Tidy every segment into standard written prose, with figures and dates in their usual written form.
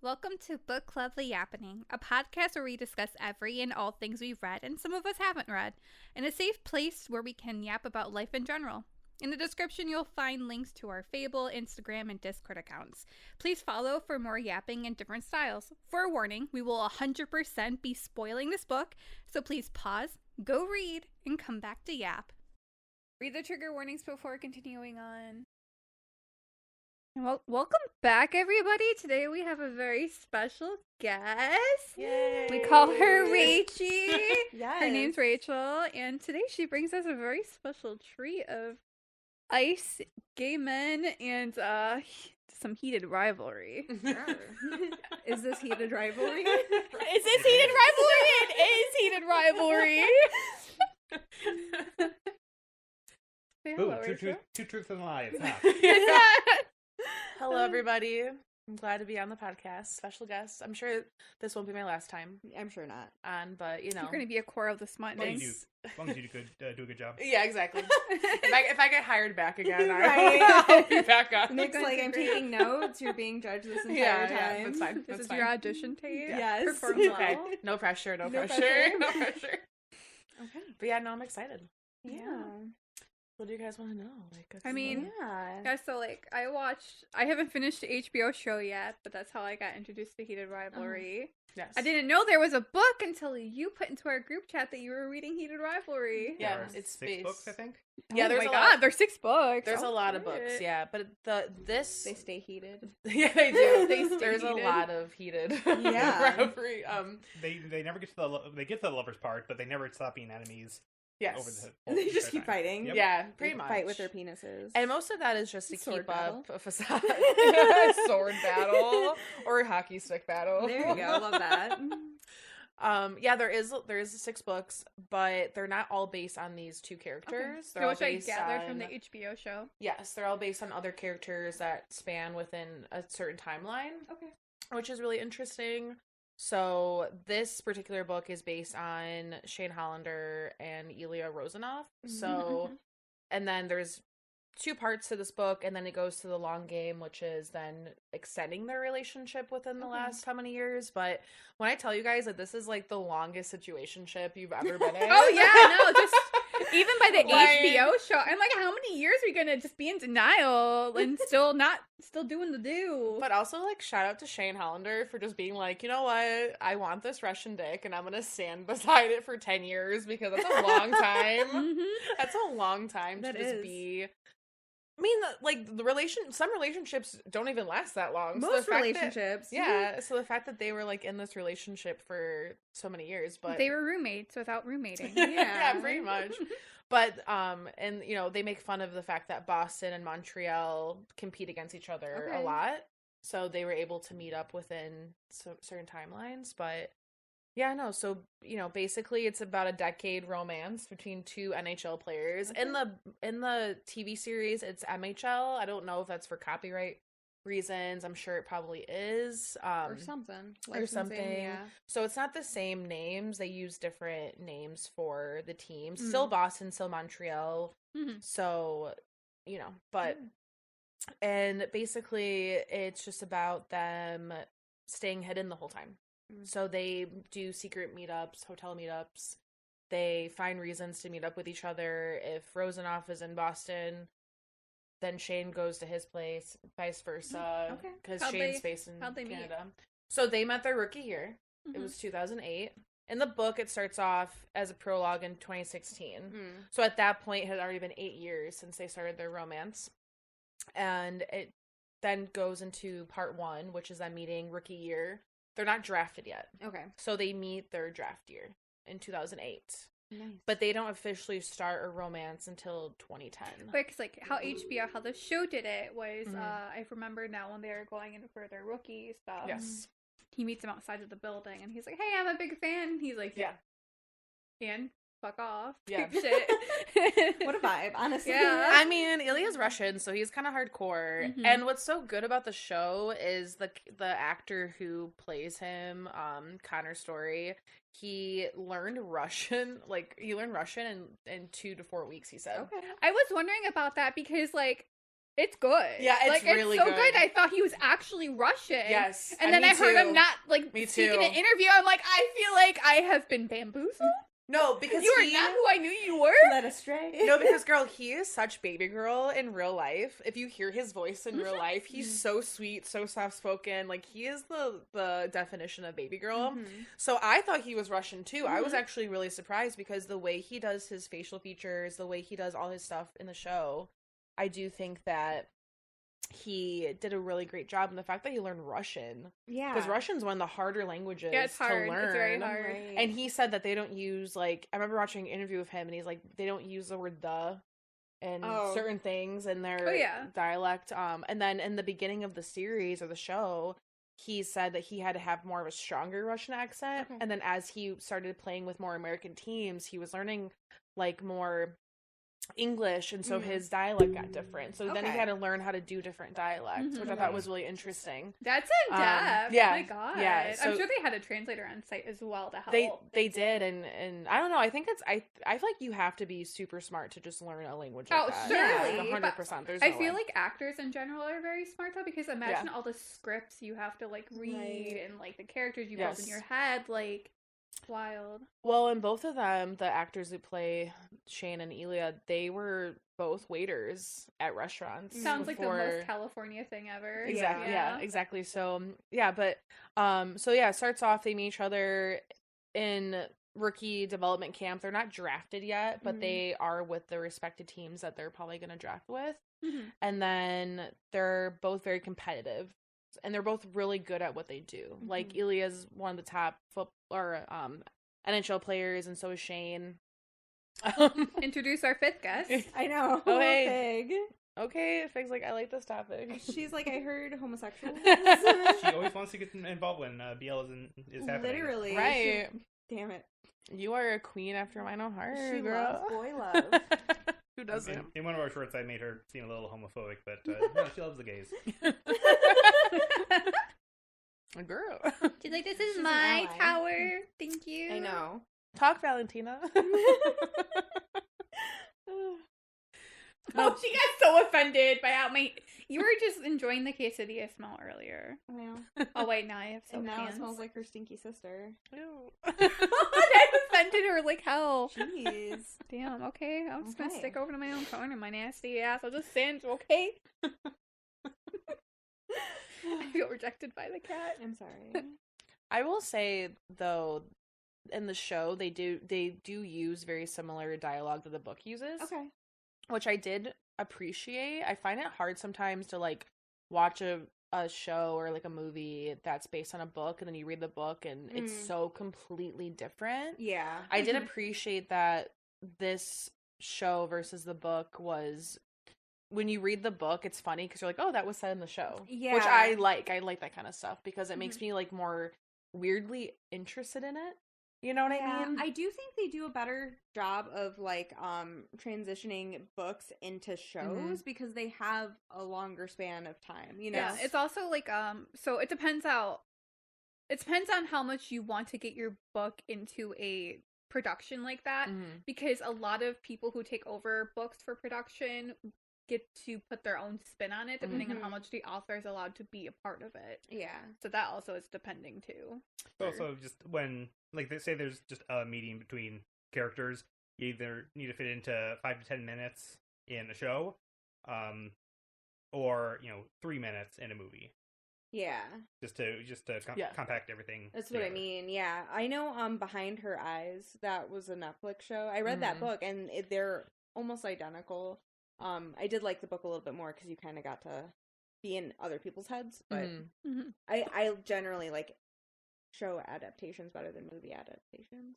Welcome to Book Club The Yappening, a podcast where we discuss every and all things we've read and some of us haven't read, in a safe place where we can yap about life in general. In the description, you'll find links to our Fable, Instagram, and Discord accounts. Please follow for more yapping in different styles. For a warning, we will 100% be spoiling this book, so please pause, go read, and come back to yap. Read the trigger warnings before continuing on. Well, welcome back, everybody. Today we have a very special guest. Yay! We call her Rachie. Yes. Her name's Rachel, and today she brings us a very special treat of ice, gay men, and some heated rivalry. Is this heated rivalry? Is this heated rivalry? It is heated rivalry. Say hello, Ooh, Rachel. two truths and a lie. It's not. Hello, everybody. I'm glad to be on the podcast. Special guest. I'm sure this won't be my last time. I'm sure not. But you know, You're going to be a core of the Smut As Name. long as you do a good job. Yeah, exactly. if I get hired back again, Right. I'll be back on. Nick's like, I'm taking notes. You're being judged this entire Yeah, time. that's fine. This That's is fine. your audition tape. Yes. Perform Okay. well. No pressure. No No pressure. pressure. No pressure. Okay. But yeah, no, I'm excited. Yeah. What do you guys want to know? I mean, Yeah. Yeah, so I haven't finished the HBO show yet, but that's how I got introduced to Heated Rivalry. yes. I didn't know there was a book until you put into our group chat that you were reading Heated Rivalry. Yeah, There are it's 6 books, I think. Yeah, Oh there's my a God, lot. there's 6 books. There's a Oh, lot of books, shit. yeah. But this They stay heated. yeah, they do. They stay There's heated. a lot of heated Yeah. rivalry. They never get to they get to the lovers part, but they never stop being enemies. Yes. Over the And they just entire keep time. fighting. Yep. Yeah, They pretty much. fight with their penises. And most of that is just to Sword keep battle. up a facade. Sword battle or hockey stick battle. There you go. Love that. Yeah, there is 6 books, but they're not all based on these 2 characters. They're all Which I based gathered on from the HBO show. yes, they're all based on other characters that span within a certain timeline, Okay. which is really interesting. So this particular book is based on Shane Hollander and Ilya Rozanov. So, and then there's 2 parts to this book, and then it goes to the long game, which is then extending their relationship within the last how many years. But when I tell you guys that this is like the longest situationship you've ever been in. Oh yeah, no, just even by the Like- HBO show, I'm like, how many years are we gonna just be in denial and still doing the do? But also, like, shout out to Shane Hollander for just being like, you know what? I want this Russian dick, and I'm gonna stand beside it for 10 years because that's a long time. Mhm. That's a long time That to just is. be. I mean, like, some relationships don't even last that long. So the Most fact that- relationships. yeah, so the fact that they were, like, in this relationship for so many years, but... They were roommates without roommating. yeah, pretty much. But, and, you know, they make fun of the fact that Boston and Montreal compete against each other a Okay. lot. So they were able to meet up within certain timelines. But, yeah, no. So, you know, basically it's about a decade romance between 2 NHL players. Okay. In the TV series, it's MHL. I don't know if that's for copyright reasons. I'm sure it probably is. Or something. Licensing, something. Yeah. So it's not the same names. They use different names for the teams. Still Boston, still Montreal. Mhm. So, you know, but and basically it's just about them staying hidden the whole time. So they do secret meetups, hotel meetups. They find reasons to meet up with each other. If Rozanov is in Boston, then Shane goes to his place, vice versa. Okay. Because How'd Shane's they- based in how'd they meet? Canada. So they met their rookie year. It Mhm. was 2008. In the book, it starts off as a prologue in 2016. Mm. So at that point, it had already been 8 years since they started their romance. And it then goes into part 1, which is them meeting rookie year. They're not drafted yet. Okay. So they meet their draft year in 2008. Nice. But they don't officially start a romance until 2010. But 'cause, like how the show did it was, Mhm. I remember now when they were going in for their rookie stuff. Yes. He meets him outside of the building and he's like, "Hey, I'm a big fan." He's like, Yeah. and fuck off. Yeah. Type shit. What a vibe, honestly. Yeah. I mean, Ilya's Russian, so he's kind of hardcore. Mhm. And what's so good about the show is the actor who plays him, Connor Story. He learned Russian, in 2 to 4 weeks. He said. Okay. I was wondering about that because, like, it's good. Yeah, it's really it's so good. I thought he was actually Russian. Yes. And then me I heard too. him not, Me speak in too. an interview. I'm like, I feel like I have been bamboozled. No, because You are not who I knew you were. Led astray. No, because girl, he is such baby girl in real life. If you hear his voice in real life, he's so sweet, so soft spoken. Like he is the definition of baby girl. So I thought he was Russian too. I was actually really surprised because the way he does his facial features, the way he does all his stuff in the show, I do think that he did a really great job. And the fact that he learned Russian, Yeah. because Russian's one of the harder languages It's hard. to learn. It's very hard. Right. And he said that they don't use, I remember watching an interview with him, and he's like, they don't use the word "the" in certain things in their dialect. And then in the beginning of the series or the show, he said that he had to have more of a stronger Russian accent. Okay. And then as he started playing with more American teams, he was learning, more English, and so his dialect got different. So then he had to learn how to do different dialects, which I thought was really interesting. That's in depth. Yeah, Oh my god. yeah, so- I'm sure they had a translator on site as well to help. They did, and I don't know. I think I feel like you have to be super smart to just learn a language. Oh, like that. surely. 100%. There's I no feel way. like actors in general are very smart though, because imagine all the scripts you have to read Right. and the characters you build in your head, wild. Well, and both of them, the actors who play Shane and Elia, they were both waiters at restaurants. Sounds like the most California thing ever. Exactly. Yeah, exactly. So but it starts off, they meet each other in rookie development camp. They're not drafted yet, but they are with the respected teams that they're probably going to draft with. And then they're both very competitive, and they're both really good at what they do. Elia's one of the top NHL players, and so is Shane. Introduce our fifth guest. I know. Oh, hey. Fig. Okay, Fig's like, I like this topic. She's like, I heard homosexual. She always wants to get involved when BL is happening. Literally. Right. Damn it. You are a queen after mine own heart, She girl. loves boy love. Who doesn't? In one of our shorts, I made her seem a little homophobic, but no, she loves the gays. A girl. She's like, this She's is an my ally. tower. Thank you. I know. Talk, Valentina. Oh, she got so offended by how you were just enjoying the quesadilla smell earlier. Well, Oh wait, now I have soap and now cans. it smells like her stinky sister. Ew. That offended her like hell. Jeez. Damn. Okay, I'm just gonna Okay. stick over to my own corner, my nasty ass. I'll just singe. Okay. I feel rejected by the cat. I'm sorry. I will say though, in the show they do use very similar dialogue that the book uses. Okay. Which I did appreciate. I find it hard sometimes to watch a show or a movie that's based on a book, and then you read the book and it's so completely different. Yeah. I did appreciate that this show versus the book was, when you read the book, it's funny because you're like, oh, that was said in the show. Yeah. Which I like. I like that kind of stuff because it makes me more weirdly interested in it. You know what I mean? I do think they do a better job of transitioning books into shows because they have a longer span of time, you know? Yeah, it's also so it depends on how much you want to get your book into a production like that, because a lot of people who take over books for production get to put their own spin on it depending on how much the author is allowed to be a part of it. Yeah. So that also is depending too. Also, just when, they say there's just a meeting between characters, you either need to fit into 5 to 10 minutes in a show, or 3 minutes in a movie. Yeah. Just to compact everything. That's what I mean. Yeah. I know Behind Her Eyes, that was a Netflix show. I read that book and they're almost identical. I did like the book a little bit more because you kind of got to be in other people's heads, but I generally like show adaptations better than movie adaptations.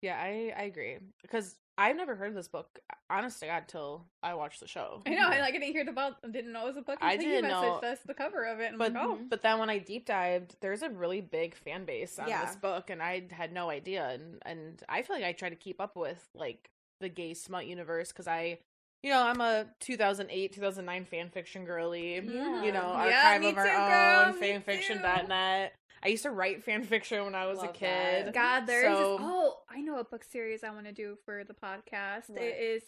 Yeah, I agree. Because I've never heard of this book, honest to God, till I watched the show. I know, I didn't hear didn't know it was a book until you messaged us the cover of it. And but then when I deep dived, there's a really big fan base on this book, and I had no idea. And I feel like I try to keep up with the gay smut universe because I'm a 2008, 2009 fanfiction girly. Yeah. Archive of our own, girl, fanfiction.net. I used to write fanfiction when I was a kid. God, there is I know a book series I want to do for the podcast. What? It is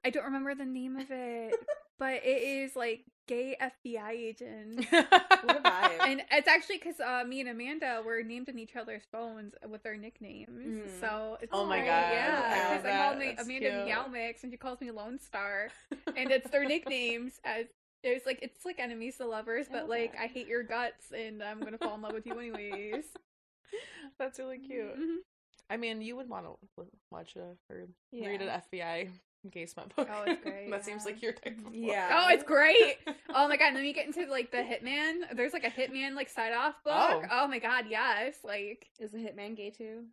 I don't remember the name of it, but it is like gay FBI agent. What a vibe. And it's actually because me and Amanda were named in each other's phones with our nicknames. So it's Oh my great. God. Yeah. I Because love I call that. me That's Amanda cute. Meowmix and she calls me Lone Star. And it's their nicknames as it's like enemies to lovers, but like Okay. I hate your guts and I'm gonna fall in love with you anyways. That's really cute. Mhm. I mean, you would want to watch or Yeah. read an FBI gay smut book. Oh, it's great, That seems yeah. like your type of book. Yeah. Oh, it's great. Oh my god, and then you get into like the Hitman. There's like a Hitman like side off book. Oh my god, yes. Like Is the hitman gay too?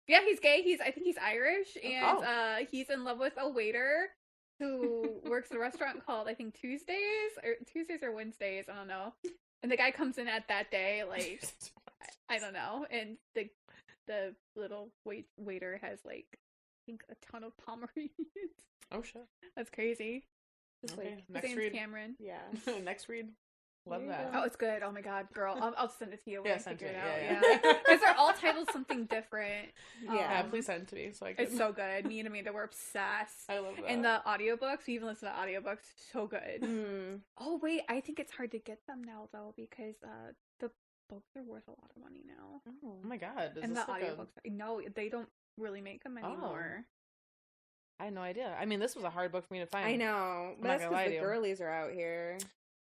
yeah, he's gay. I think he's Irish and Oh. he's in love with a waiter who works at a restaurant called I think Tuesdays or Wednesdays, I don't know. And the guy comes in at that day like I don't know, and the little waiter has like I think a ton of Pomeranians. Oh shit. That's crazy. Just Okay. like, His Next name's read. Cameron. yeah. Next read. Love There you that. go. Oh, it's good. Oh my god, girl. I'll send it to you when Yeah, I send figure it. it out. Yeah, Yeah. Because they're all titled something different. Yeah, Um, please send it to me so I can. It's so good. Me and Amanda were obsessed. I love that. And the audiobooks, we even listen to audiobooks. So good. Mm. Oh wait, I think it's hard to get them now though because the books are worth a lot of money now. Oh my god. Is And the this like audiobooks, no, they don't really make them anymore. I had no idea. I mean, this was a hard book for me to find. I know. I'm But not that's gonna lie because to the you. girlies are out here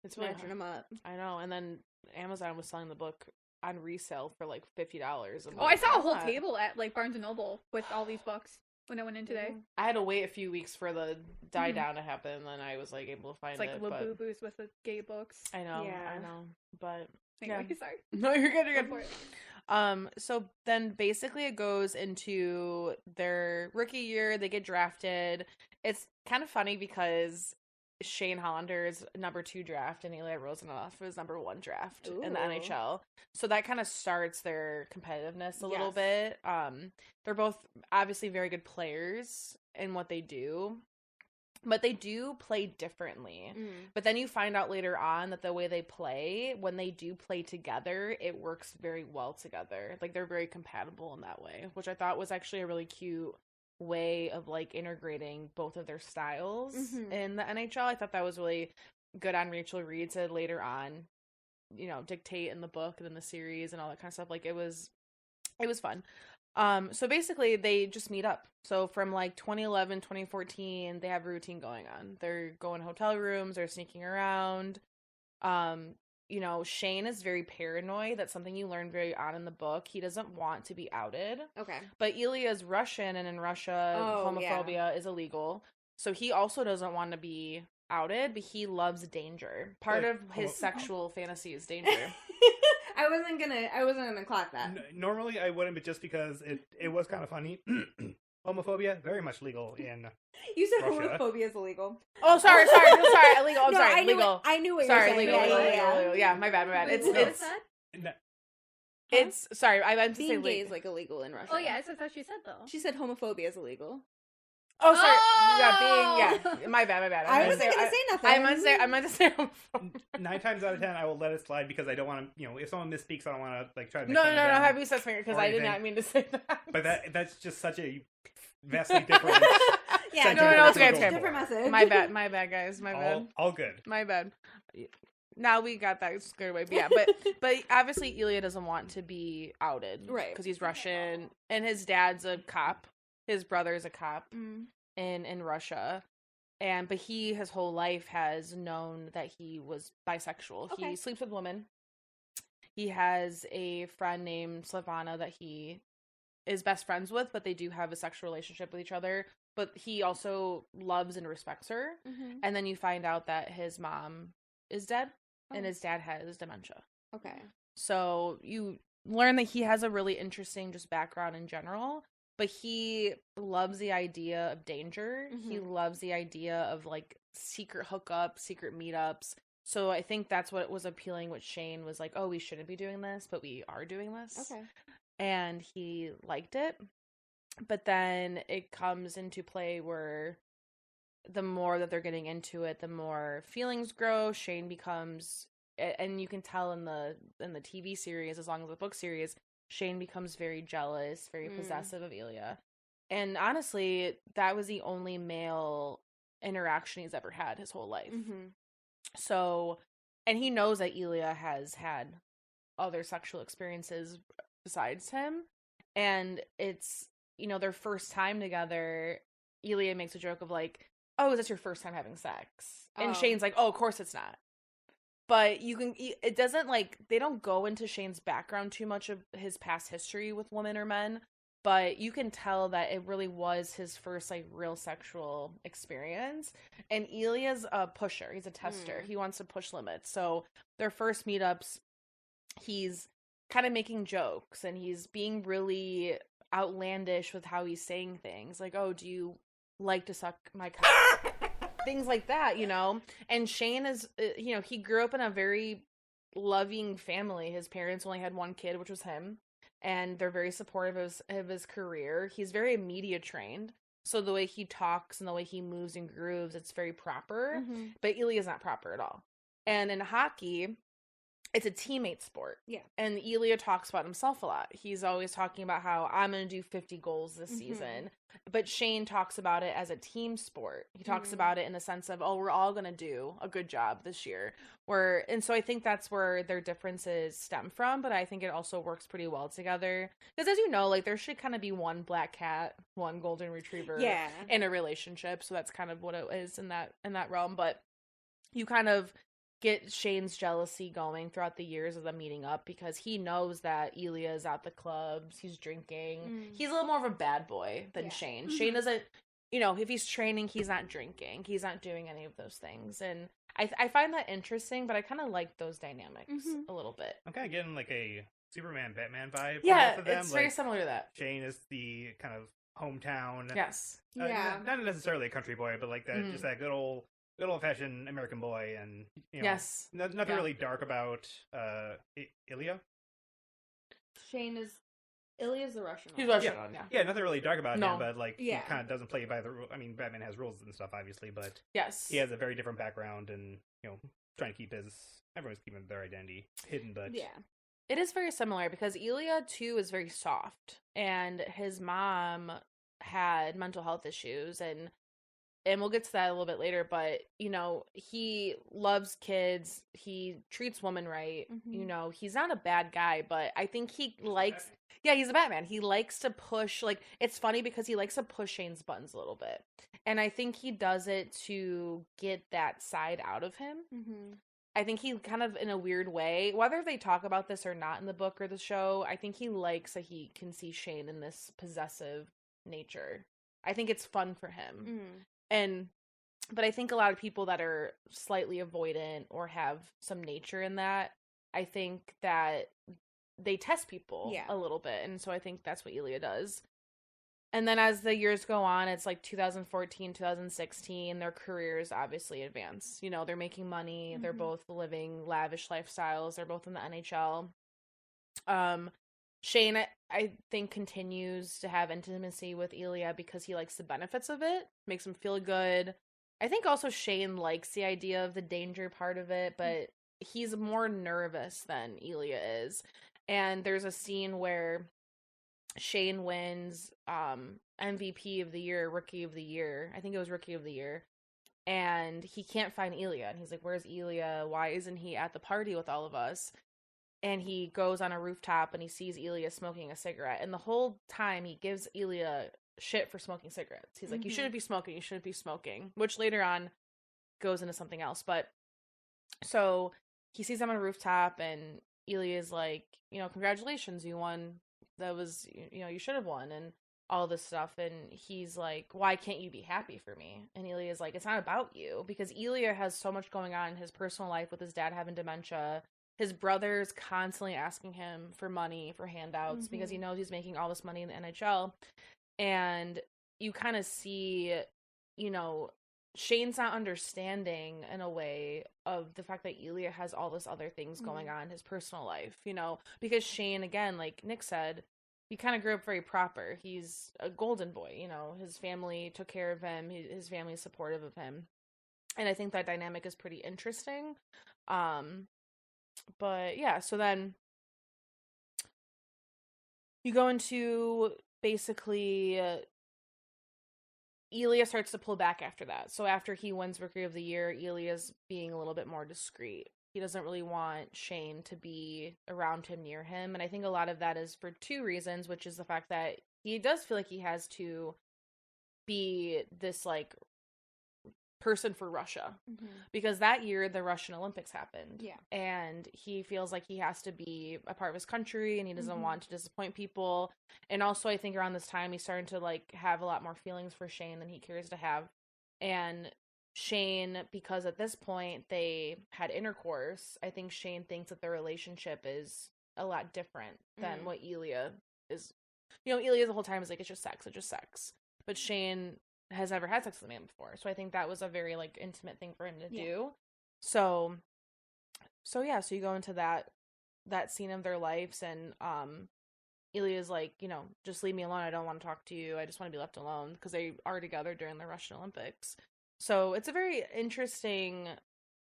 It's really snatching hard. them up. I know. And then Amazon was selling the book on resale for like $50. Oh, I saw a whole table at like Barnes and Noble with all these books when I went in today. I had to wait a few weeks for the die down to happen, and then I was like able to find It's like it. little But boo boos with the gay books. I know, Yeah. I know, but Anyway, yeah. sorry. No, you're good. You're Go for good. it. So then basically it goes into their rookie year. They get drafted. It's kind of funny because Shane Hollander's number 2 draft and Ilya Rozanoff is number 1 draft in the Ooh. NHL. So that kind of starts their competitiveness a little Yes. bit. They're both obviously very good players in what they do, but they do play differently. Mm. But then you find out later on that the way they play, when they do play together, it works very well together. Like they're very compatible in that way, which I thought was actually a really cute way of like integrating both of their styles Mhm. in the NHL. I thought that was really good on Rachel Reid to later on, you know, dictate in the book and in the series and all that kind of stuff. Like it was fun. So basically they just meet up. So from like 2011, 2014, they have a routine going on. They're going to hotel rooms, they're sneaking around. You know, Shane is very paranoid. That's something you learn very on in the book. He doesn't want to be outed. Okay. But Ilya is Russian, and in Russia, homophobia is illegal. So he also doesn't want to be outed, but he loves danger. Part Like, of his sexual fantasy is danger. I wasn't gonna clock that. Normally I wouldn't, but just because it was kind of funny. Homophobia, very much legal in You said Russia. homophobia is illegal. Oh, sorry, illegal. I'm No, sorry, I knew legal. I knew what Sorry, you were saying. legal, Yeah. legal. Yeah, my bad. Wait, It's what it's was that? no, it's sorry. I meant to say Being gay legal. is like illegal in Russia. Oh yeah, that's what she said though. She said homophobia is illegal. Oh, sorry. Oh! Yeah, my bad. I wasn't gonna say nothing. I meant to say. 9 times out of 10 I will let it slide because I don't want to, you know, if someone misspeaks I don't want to like try to make No, fun of them. happy sex finger because or I did anything. not mean to say that. But that's just such a vastly different Yeah, sentiment no, it's to okay, go it's okay. for. Different message. My bad, guys. My bad. All good. My bad. Now we got that squared away. But yeah, but obviously Ilya doesn't want to be outed, Right. Because he's Russian and his dad's a cop. His brother's a cop Mm. in Russia, but he his whole life has known that he was bisexual. Okay. He sleeps with women. He has a friend named Slavana that he is best friends with, but they do have a sexual relationship with each other. But he also loves and respects her. Mhm. And then you find out that his mom is dead and Oh. his dad has dementia. Okay. So you learn that he has a really interesting just background in general, but he loves the idea of danger. He Mhm. loves the idea of like secret hookups, secret meetups. So I think that's what was appealing with Shane was like, oh, we shouldn't be doing this, but we are doing this. Okay. And he liked it. But then it comes into play where the more that they're getting into it, the more feelings grow. Shane becomes, and you can tell in the TV series, as long as the book series, Shane becomes very jealous, very possessive of Ilya. And honestly, that was the only male interaction he's ever had his whole life. Mm-hmm. So, and he knows that Elia has had other sexual experiences besides him. And it's, you know, their first time together. Elia makes a joke of like, oh, is this your first time having sex? And Shane's like, oh, of course it's not. But it doesn't like, they don't go into Shane's background too much of his past history with women or men. But you can tell that it really was his first, like, real sexual experience. And Elia's a pusher. He's a tester. He wants to push limits. So their first meetups, he's kind of making jokes. And he's being really outlandish with how he's saying things. Like, oh, do you like to suck my cock? Things like that, you know? And Shane is, you know, he grew up in a very loving family. His parents only had one kid, which was him. And they're very supportive of his career. He's very media trained. So the way he talks and the way he moves and grooves, it's very proper. Mm-hmm. But Elia's not proper at all. And in hockey, it's a teammate sport. Yeah. And Elia talks about himself a lot. He's always talking about how I'm going to do 50 goals this season. But Shane talks about it as a team sport. He talks about it in the sense of, oh, we're all going to do a good job this year. And so I think that's where their differences stem from. But I think it also works pretty well together. Because as you know, like, there should kind of be one black cat, one golden retriever in a relationship. So that's kind of what it is in that realm. But you kind of get Shane's jealousy going throughout the years of them meeting up because he knows that Elia is at the clubs, he's drinking. He's a little more of a bad boy than Shane. Shane doesn't, you know, if he's training, he's not drinking. He's not doing any of those things. And I find that interesting, but I kind of like those dynamics a little bit. I'm kind of getting like a Superman Batman vibe. Yeah, from both of them. it's very similar to that. Shane is the kind of hometown. Yes. Not necessarily a country boy, but like that, just that good old fashioned American boy, and you know, nothing really dark about Ilya. Ilya's the Russian one. He's Russian, yeah, nothing really dark about him, but like he kind of doesn't play by the rules. I mean, Batman has rules and stuff, obviously, but he has a very different background, and you know, trying to keep everyone's keeping their identity hidden, but it is very similar because Ilya too is very soft, and his mom had mental health issues, and we'll get to that a little bit later, but, you know, he loves kids. He treats women right. You know, he's not a bad guy, but I think he likes... Yeah, he's a Batman. He likes to push... Like, it's funny because he likes to push Shane's buttons a little bit. And I think he does it to get that side out of him. I think he kind of, in a weird way, whether they talk about this or not in the book or the show, I think he likes that he can see Shane in this possessive nature. I think it's fun for him. But I think a lot of people that are slightly avoidant or have some nature in that, I think that they test people a little bit. And so I think that's what Ilya does. And then as the years go on, it's like 2014, 2016, their careers obviously advance. You know, they're making money. They're both living lavish lifestyles. They're both in the NHL. Shane, I think, continues to have intimacy with Ilya because he likes the benefits of it, makes him feel good. I think also Shane likes the idea of the danger part of it, but he's more nervous than Ilya is. And there's a scene where Shane wins MVP of the year, Rookie of the Year. I think it was Rookie of the Year. And he can't find Ilya. And he's like, where's Ilya? Why isn't he at the party with all of us? And he goes on a rooftop and he sees Ilya smoking a cigarette. And the whole time he gives Ilya shit for smoking cigarettes. He's like, you shouldn't be smoking. You shouldn't be smoking. Which later on goes into something else. But so he sees him on a rooftop and Ilya's like, you know, congratulations, you won. That was, you know, you should have won. And all this stuff. And he's like, why can't you be happy for me? And Ilya's like, it's not about you. Because Ilya has so much going on in his personal life with his dad having dementia. His brother's constantly asking him for money, for handouts, because he knows he's making all this money in the NHL. And you kind of see, you know, Shane's not understanding in a way of the fact that Ilya has all this other things going on in his personal life, you know, because Shane, again, like Nick said, he kind of grew up very proper. He's a golden boy, you know, his family took care of him. His family is supportive of him. And I think that dynamic is pretty interesting. But yeah, so then you go into basically Elia starts to pull back after that. So after he wins Rookie of the Year, Elia's being a little bit more discreet. He doesn't really want Shane to be around him, near him. And I think a lot of that is for two reasons, which is the fact that he does feel like he has to be this, like, person for Russia. Because that year, the Russian Olympics happened. Yeah. And he feels like he has to be a part of his country, and he doesn't want to disappoint people. And also, I think around this time, he's starting to, like, have a lot more feelings for Shane than he cares to have. And Shane, because at this point they had intercourse, I think Shane thinks that their relationship is a lot different than what Elia is. You know, Elia the whole time is like, it's just sex. But Shane has never had sex with a man before. So I think that was a very, like, intimate thing for him to do. So yeah, so you go into that scene of their lives, and Elia's like, you know, just leave me alone. I don't want to talk to you. I just want to be left alone, because they are together during the Russian Olympics. So it's a very interesting,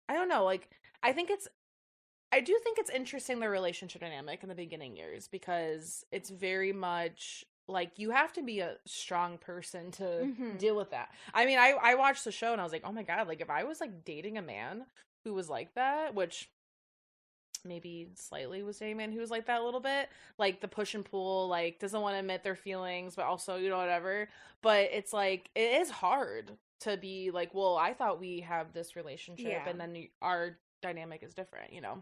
I don't know, like, I do think it's interesting, their relationship dynamic in the beginning years, because it's very much like, you have to be a strong person to deal with that. I mean, I watched the show and I was like, oh my God, like, if I was, like, dating a man who was like that, which maybe slightly was dating a man who was like that a little bit, like, the push and pull, like, doesn't want to admit their feelings, but also, you know, whatever. But it's like, it is hard to be like, well, I thought we have this relationship, and then our dynamic is different, you know?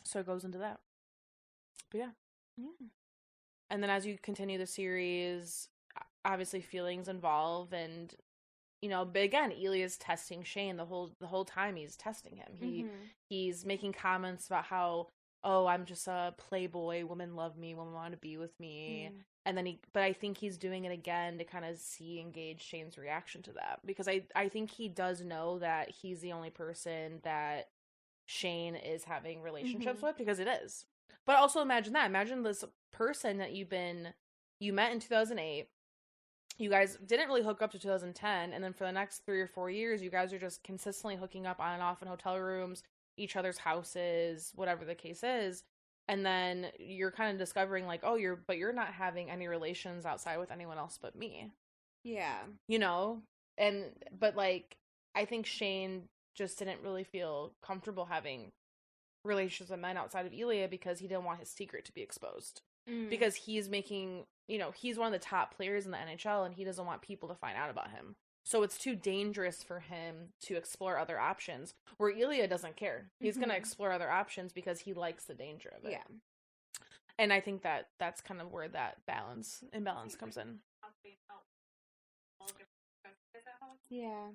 So it goes into that. But yeah. And then as you continue the series, obviously feelings involve, and, you know, but again, Elia's testing Shane the whole time. He's testing him. He's making comments about how, oh, I'm just a playboy, women love me, women want to be with me. And then but I think he's doing it again to kind of engage Shane's reaction to that, because I think he does know that he's the only person that Shane is having relationships with, because it is. But also imagine this person that you met in 2008. You guys didn't really hook up to 2010, and then for the next 3 or 4 years, you guys are just consistently hooking up on and off in hotel rooms, each other's houses, whatever the case is. And then you're kind of discovering, like, oh, you're not having any relations outside with anyone else but me. Yeah. You know? But, like, I think Shane just didn't really feel comfortable having relations with men outside of Elia, because he didn't want his secret to be exposed. Because he's making, you know, he's one of the top players in the NHL, and he doesn't want people to find out about him. So it's too dangerous for him to explore other options, where Elia doesn't care. He's going to explore other options because he likes the danger of it. Yeah. And I think that's kind of where that imbalance comes in. Yeah.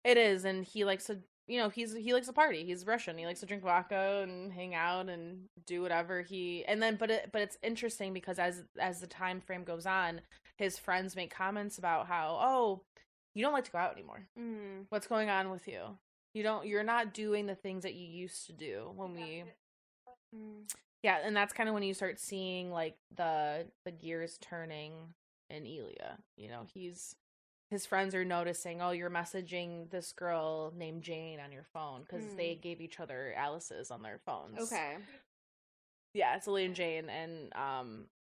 It is, and he likes to, you know, he likes to party. He's Russian. He likes to drink vodka and hang out and do whatever but it's interesting, because as the time frame goes on, his friends make comments about how, oh, you don't like to go out anymore. What's going on with you? You're not doing the things that you used to do when we. Yeah, and that's kind of when you start seeing, like, the gears turning in Elia. You know, his friends are noticing, oh, you're messaging this girl named Jane on your phone, because they gave each other Alice's on their phones. Okay. Yeah, it's Lily and Jane, and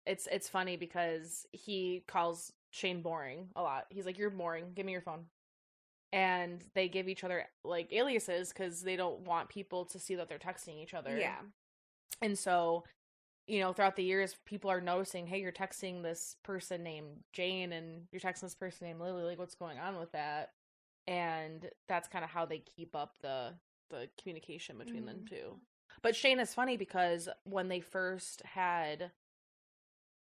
it's funny because he calls Shane boring a lot. He's like, you're boring, give me your phone. And they give each other, like, aliases, because they don't want people to see that they're texting each other. Yeah. And so, you know, throughout the years, people are noticing, hey, you're texting this person named Jane, and you're texting this person named Lily, like, what's going on with that? And that's kind of how they keep up the communication between them two. But Shane is funny, because when they first had,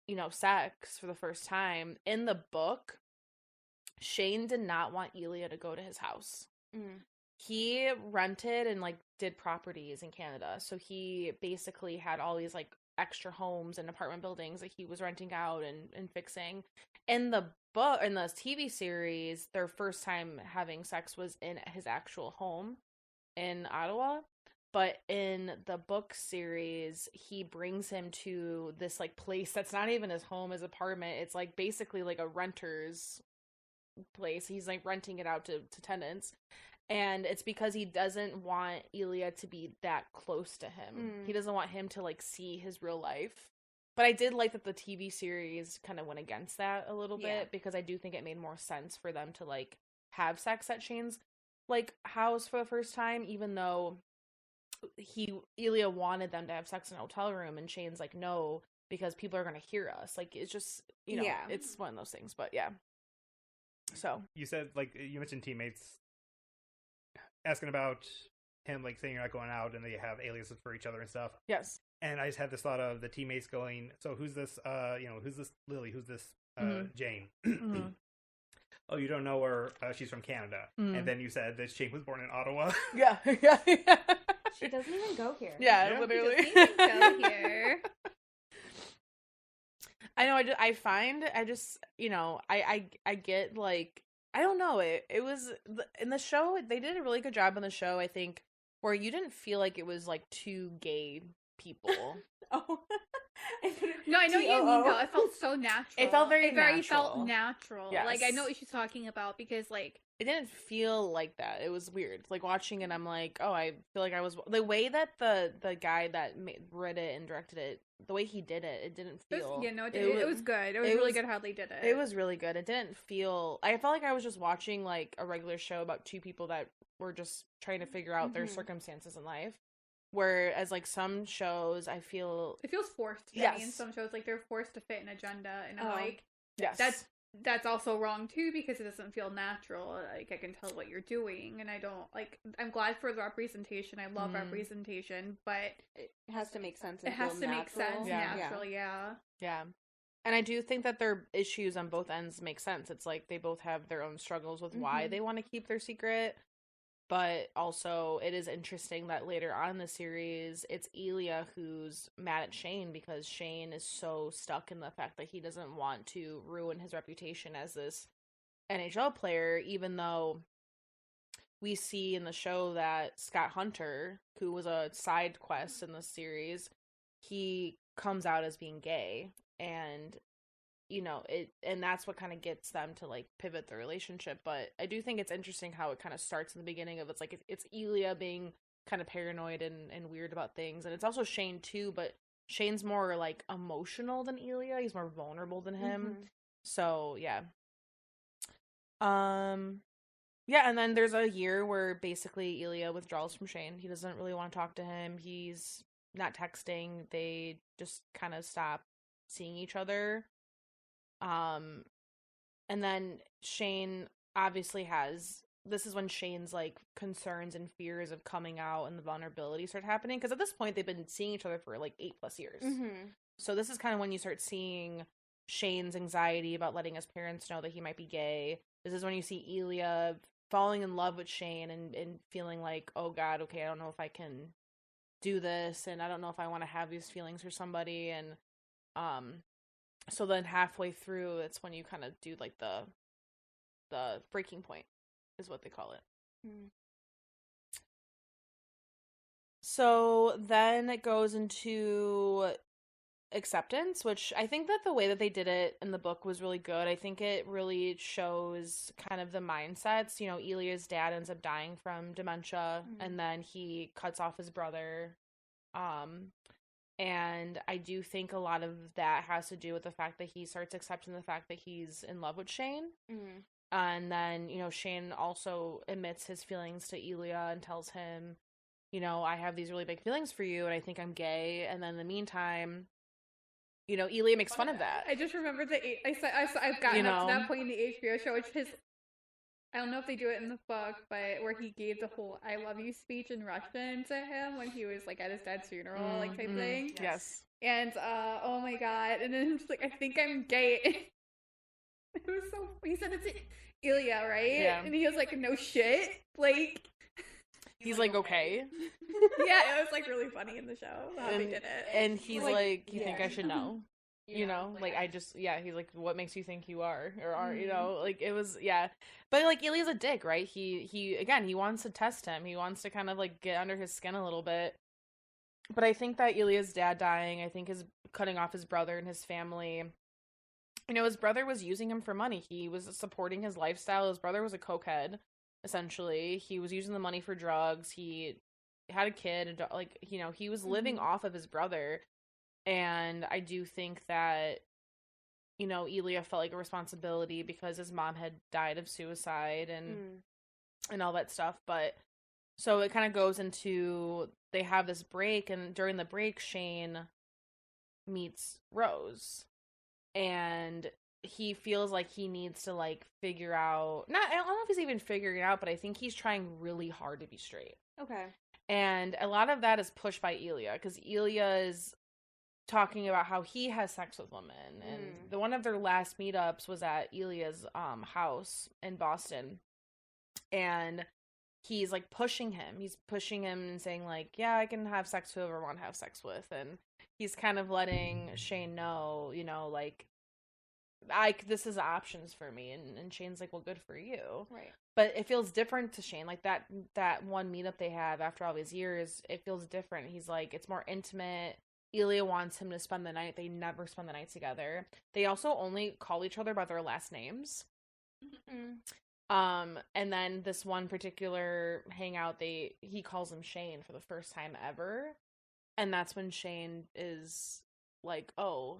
you know, sex for the first time, in the book, Shane did not want Elia to go to his house. He rented and, like, did properties in Canada. So he basically had all these, like, extra homes and apartment buildings that he was renting out and fixing. In the book, in the TV series, their first time having sex was in his actual home in Ottawa. But in the book series, he brings him to this, like, place that's not even his home, his apartment. It's, like, basically like a renter's place. He's, like, renting it out to tenants. And it's because he doesn't want Elia to be that close to him. He doesn't want him to, like, see his real life. But I did like that the TV series kind of went against that a little Yeah. bit, because I do think it made more sense for them to, like, have sex at Shane's, like, house for the first time, even though Elia wanted them to have sex in a hotel room, and Shane's like, no, because people are going to hear us. Like, it's just, you know, Yeah. it's one of those things, but yeah. So. You said, like, you mentioned teammates asking about him, like, saying you're not going out, and they have aliases for each other and stuff. Yes. And I just had this thought of the teammates going, so who's this, who's this Lily? Who's this Jane? Oh, you don't know her? She's from Canada. And then you said that Jane was born in Ottawa. Yeah. She doesn't even go here. Yeah, literally. She doesn't even go here. I know. I get, like, I don't know. It was in the show. They did a really good job on the show, I think, where you didn't feel like it was like two gay people. Oh. No, I know what you mean, though. It felt so natural. It felt very felt natural. Yes. Like, I know what she's talking about, because, like, It didn't feel like that. It was weird. Like, watching it, I'm like, oh, I feel like I was... The way that the guy that read it and directed it, the way he did it, it didn't feel... it was good. It was really good how they did it. It was really good. It didn't feel... I felt like I was just watching, like, a regular show about two people that were just trying to figure out their circumstances in life. Whereas, like, some shows, I feel... It feels forced to me in some shows. Like, they're forced to fit an agenda. And I'm like... Yes. That's also wrong, too, because it doesn't feel natural. Like, I can tell what you're doing, and I don't... Like, I'm glad for the representation. I love representation, but... It has to make sense. It has to make sense naturally, Yeah. And I do think that their issues on both ends make sense. It's like they both have their own struggles with why they want to keep their secret. But also, it is interesting that later on in the series, it's Elia who's mad at Shane because Shane is so stuck in the fact that he doesn't want to ruin his reputation as this NHL player, even though we see in the show that Scott Hunter, who was a side quest in the series, he comes out as being gay. And you know, and that's what kind of gets them to, like, pivot the relationship. But I do think it's interesting how it kind of starts in the beginning of, it's like, it's Elia being kind of paranoid and weird about things. And it's also Shane, too, but Shane's more, like, emotional than Elia. He's more vulnerable than him. So, yeah. Yeah, and then there's a year where basically Elia withdraws from Shane. He doesn't really want to talk to him. He's not texting. They just kind of stop seeing each other. And then Shane obviously this is when Shane's, like, concerns and fears of coming out and the vulnerability start happening, because at this point they've been seeing each other for, like, 8+ years. So this is kind of when you start seeing Shane's anxiety about letting his parents know that he might be gay. This is when you see Elia falling in love with Shane and feeling like, oh god, okay, I don't know if I can do this, and I don't know if I want to have these feelings for somebody. And so then halfway through, it's when you kind of do, like, the breaking point, is what they call it. So then it goes into acceptance, which I think that the way that they did it in the book was really good. I think it really shows kind of the mindsets. You know, Elia's dad ends up dying from dementia, and then he cuts off his brother. And I do think a lot of that has to do with the fact that he starts accepting the fact that he's in love with Shane. And then, you know, Shane also admits his feelings to Elia and tells him, you know, I have these really big feelings for you and I think I'm gay. And then in the meantime, you know, Elia makes fun of that. I just remembered I've gotten up to that point in the HBO show, which is, I don't know if they do it in the book, but where he gave the whole I love you speech in Russian to him when he was, like, at his dad's funeral, like, type thing. Yes. And, oh my god. And then I'm just like, I think I'm gay. It was so, he said it's Elia, right? Yeah. And he was like, no shit. Like, he's like, okay. Yeah, it was, like, really funny in the show how they did it. And he's like, you think I should know? You know, like, I just, he's like, what makes you think you are, or are, you know, like, it was, but, like, Elia's a dick, right? He again, he wants to test him, he wants to kind of, like, get under his skin a little bit, but I think that Elia's dad dying, I think his cutting off his brother and his family, you know, his brother was using him for money, he was supporting his lifestyle, his brother was a cokehead, essentially, he was using the money for drugs, he had a kid, like, you know, he was living off of his brother. And I do think that, you know, Elia felt like a responsibility because his mom had died of suicide and all that stuff. But so it kind of goes into, they have this break, and during the break, Shane meets Rose, and he feels like he needs to, like, figure out, I don't know if he's even figuring it out, but I think he's trying really hard to be straight. Okay. And a lot of that is pushed by Elia, because Elia is talking about how he has sex with women, and one of their last meetups was at Elia's house in Boston, and he's, like, pushing him. He's pushing him and saying, like, yeah, I can have sex with whoever I want to have sex with, and he's kind of letting Shane know, you know, like, this is options for me, and Shane's like, well, good for you. Right. But it feels different to Shane. Like, that one meetup they have after all these years, it feels different. He's like, it's more intimate. Elia wants him to spend the night. They never spend the night together. They also only call each other by their last names. And then this one particular hangout, he calls him Shane for the first time ever. And that's when Shane is like, oh,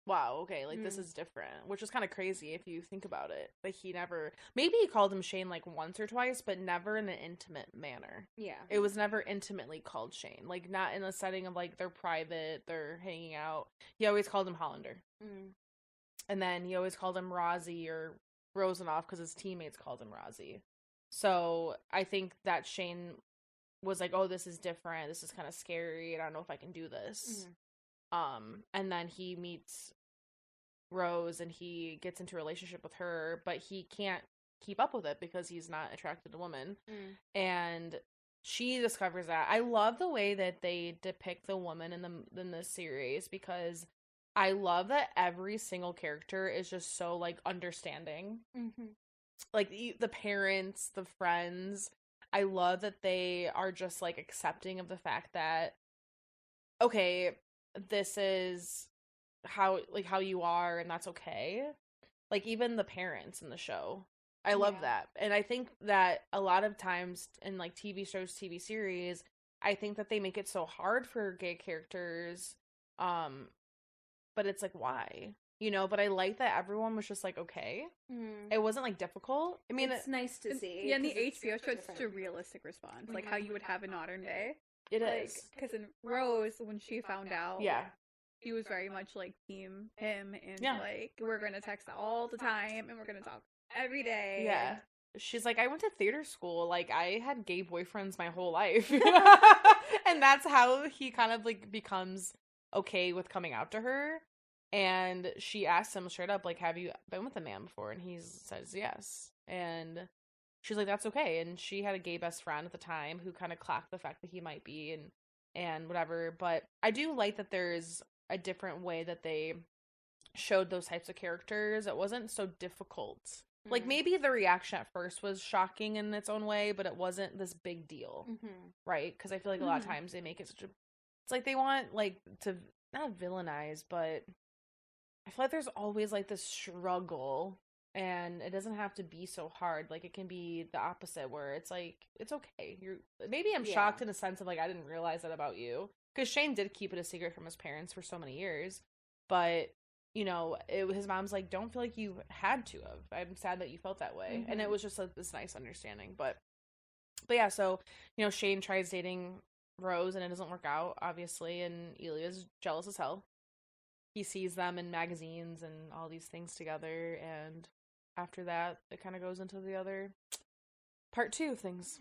wow, okay, like, this is different, which is kind of crazy if you think about it. Like, maybe he called him Shane, like, once or twice, but never in an intimate manner. Yeah. It was never intimately called Shane. Like, not in a setting of, like, they're private, they're hanging out. He always called him Hollander. And then he always called him Rozzy or Rosenoff because his teammates called him Rozzy. So I think that Shane was like, oh, this is different. This is kind of scary. And I don't know if I can do this. And then he meets Rose and he gets into a relationship with her, but he can't keep up with it because he's not attracted to women. And she discovers that. I love the way that they depict the woman in the series, because I love that every single character is just so, like, understanding. Like, the parents, the friends, I love that they are just, like, accepting of the fact that, okay, this is how you are, and that's okay. Like, even the parents in the show, I love that. And I think that a lot of times in, like, TV shows, TV series, I think that they make it so hard for gay characters, but it's like, why? You know, but I like that everyone was just like, okay. It wasn't, like, difficult. I mean, it's nice to see. Yeah, in the HBO show, it's such a realistic response, like how you would have in modern day. It is. Because in Rose, when she found out, he was very much like team him, and like, we're gonna text all the time, and we're gonna talk every day. Yeah. She's like, I went to theater school. Like, I had gay boyfriends my whole life. And that's how he kind of, like, becomes okay with coming out to her. And she asks him straight up, like, have you been with a man before? And he says yes. And she's like, that's okay. And she had a gay best friend at the time who kind of clocked the fact that he might be and whatever. But I do like that there's a different way that they showed those types of characters. It wasn't so difficult. Like, maybe the reaction at first was shocking in its own way, but it wasn't this big deal. Right? Because I feel like a lot of times they make it such a... It's like they want, like, to not villainize, but I feel like there's always, like, this struggle, and it doesn't have to be so hard. Like, it can be the opposite, where it's like, it's okay. Maybe I'm shocked in a sense of, like, I didn't realize that about you. Because Shane did keep it a secret from his parents for so many years. But, you know, his mom's like, don't feel like you had to have. I'm sad that you felt that way. And it was just, like, this nice understanding. But yeah, so, you know, Shane tries dating Rose, and it doesn't work out, obviously. And Elia's jealous as hell. He sees them in magazines and all these things together. And after that, it kind of goes into the other part 2 of things.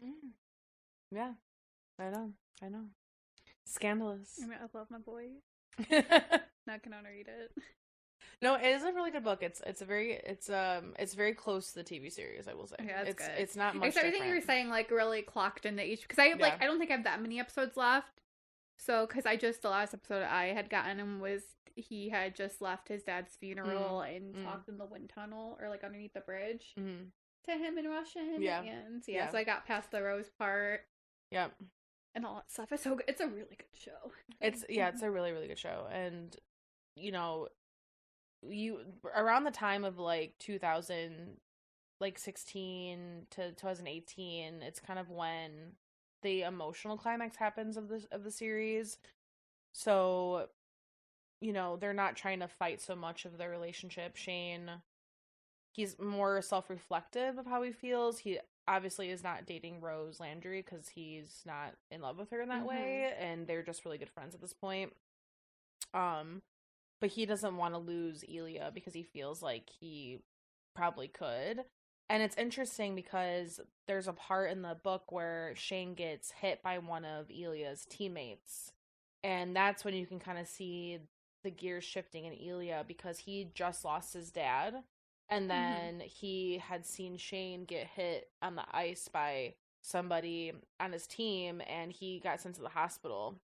Yeah, I know. Scandalous. I mean, I love my boy. Not gonna read it. No, it is a really good book. It's very close to the TV series, I will say. Yeah, it's good. It's not much Except everything you were saying, like, really clocked into each, because I don't think I have that many episodes left. So, because the last episode I had gotten him was he had just left his dad's funeral and talked in the wind tunnel, or, like, underneath the bridge to him in Russian. Yeah. And so I got past the Rose part. Yep. And all that stuff. It's so good. It's a really good show. It's a really, really good show. And, you know, around the time of, like, 2016 to 2018, it's kind of when the emotional climax happens of the series. So you know, they're not trying to fight so much of their relationship. Shane, he's more self-reflective of how he feels. He obviously is not dating Rose Landry because he's not in love with her in that way, and they're just really good friends at this point. But he doesn't want to lose Elia because he feels like he probably could. And it's interesting because there's a part in the book where Shane gets hit by one of Elia's teammates. And that's when you can kind of see the gears shifting in Elia, because he just lost his dad. And then he had seen Shane get hit on the ice by somebody on his team, and he got sent to the hospital.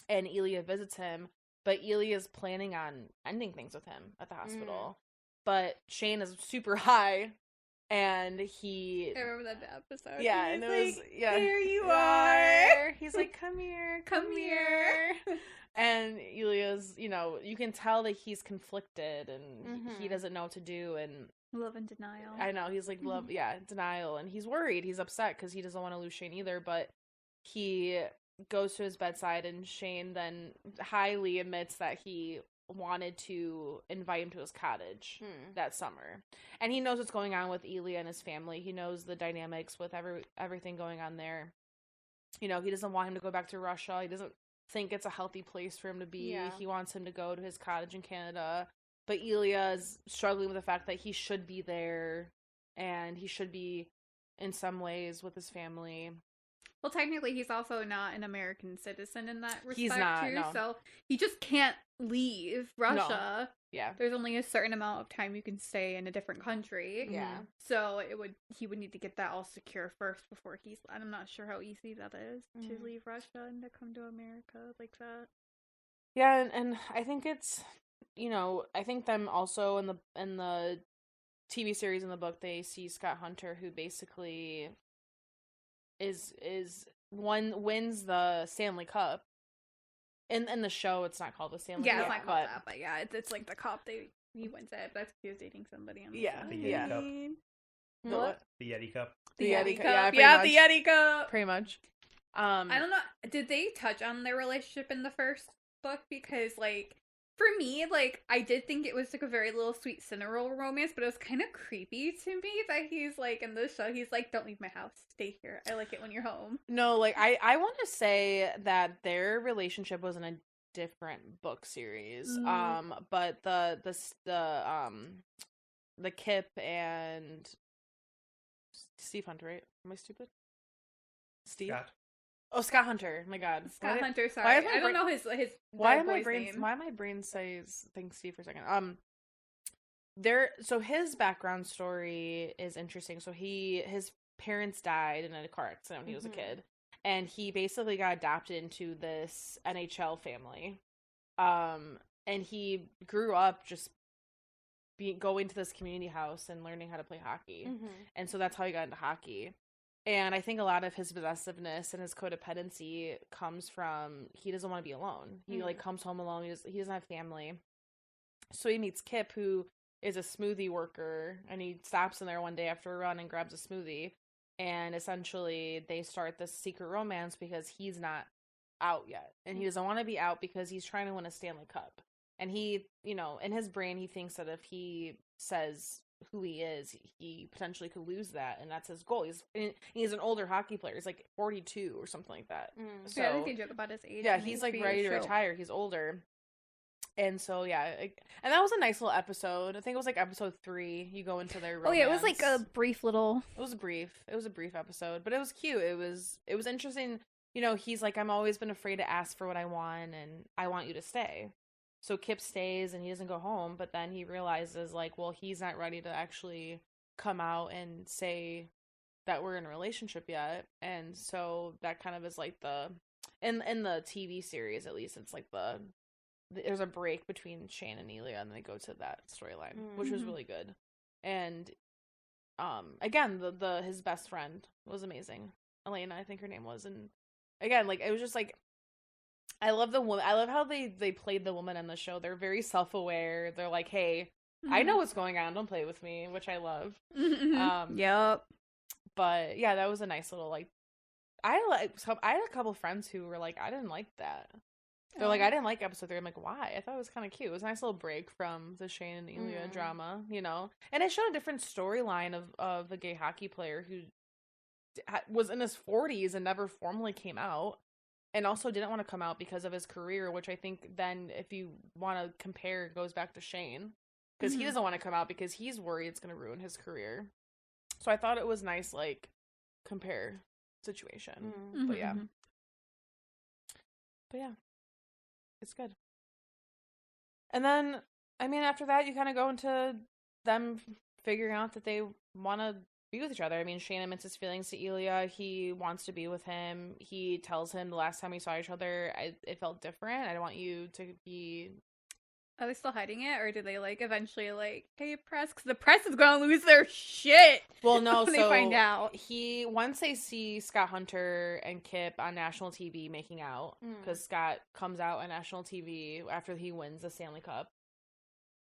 And Elia visits him, but Elia's planning on ending things with him at the hospital. But Shane is super high. And I remember that episode. Yeah, and it was, here you are. He's like, come here. And Elia's, you know, you can tell that he's conflicted and he doesn't know what to do. And love and denial. I know, he's like, denial. And he's worried. He's upset because he doesn't want to lose Shane either. But he goes to his bedside, and Shane then highly admits that he wanted to invite him to his cottage that summer, and he knows what's going on with Elia and his family. He knows the dynamics with everything going on there. You know, he doesn't want him to go back to Russia. He doesn't think it's a healthy place for him to be. He wants him to go to his cottage in Canada, but Elia is struggling with the fact that he should be there, and he should be in some ways with his family. Well, technically, he's also not an American citizen in that respect, he's not, too. No. So he just can't leave Russia. No. Yeah, there's only a certain amount of time you can stay in a different country. Yeah, so he would need to get that all secure first before he's. I'm not sure how easy that is to leave Russia and to come to America like that. Yeah, and I think it's, you know, I think them also in the TV series, in the book, they see Scott Hunter, who basically wins the Stanley Cup. In the show, it's not called the Stanley Cup. Yeah, it's not called that, but yeah, it's like the cup. He wins it. That's because he was dating somebody on the The Yeti Cup. What? The Yeti Cup. The Yeti Cup. Yeah, the Yeti Cup. Pretty much. I don't know. Did they touch on their relationship in the first book? Because, like, for me, like, I did think it was, like, a very little sweet Cinderella romance, but it was kind of creepy to me that he's, like, in the show, he's like, don't leave my house. Stay here. I like it when you're home. No, like, I want to say that their relationship was in a different book series. But the Kip and Steve Hunter, right? Am I stupid? Steve? Scott. Oh, Scott Hunter. My God. Scott Hunter, sorry. I don't know his why boy's am my brain says think Steve for a second. So his background story is interesting. So his parents died in a car accident when he was a kid, and he basically got adopted into this NHL family. And he grew up just going to this community house and learning how to play hockey. And so that's how he got into hockey. And I think a lot of his possessiveness and his codependency comes from he doesn't want to be alone. He like comes home alone. He doesn't have family. So he meets Kip, who is a smoothie worker, and he stops in there one day after a run and grabs a smoothie. And essentially they start this secret romance because he's not out yet. And he doesn't want to be out because he's trying to win a Stanley Cup. And he, you know, in his brain, he thinks that if he says who he is, he potentially could lose that, and that's his goal. He's an older hockey player. He's like 42 or something like that. So yeah, I think they joke about his age. Yeah, he's like ready to retire. He's older. And so yeah, and that was a nice little episode. I think it was like episode 3. You go into their romance. Oh yeah, it was like a brief little. It was a brief episode, but it was cute. It was interesting. You know, he's like, I've always been afraid to ask for what I want, and I want you to stay. So Kip stays and he doesn't go home, but then he realizes, like, well, he's not ready to actually come out and say that we're in a relationship yet. And so that kind of is like in the TV series, at least, it's like there's a break between Shane and Elia, and they go to that storyline, which was really good. And again, his best friend was amazing. Elena, I think her name was. And again, like, it was just like, I love the woman. I love how they played the woman in the show. They're very self-aware. They're like, hey, I know what's going on. Don't play with me, which I love. Yep. But yeah, that was a nice little, like, I had a couple friends who were like, I didn't like that. They're like, I didn't like episode 3. I'm like, why? I thought it was kind of cute. It was a nice little break from the Shane and Elia drama, you know? And it showed a different storyline of a gay hockey player who was in his 40s and never formally came out. And also didn't want to come out because of his career, which I think then, if you want to compare, goes back to Shane. Because he doesn't want to come out because he's worried it's going to ruin his career. So I thought it was nice, like, compare situation. But yeah. It's good. And then, I mean, after that, you kind of go into them figuring out that they want to be with each other. I mean, Shane admits his feelings to Elia. He wants to be with him. He tells him the last time we saw each other, it felt different. I don't want you to be... Are they still hiding it, or do they, like, eventually, like, hey, press? Because the press is going to lose their shit. Well, no, when so they find out. Once they see Scott Hunter and Kip on national TV making out, because Scott comes out on national TV after he wins the Stanley Cup,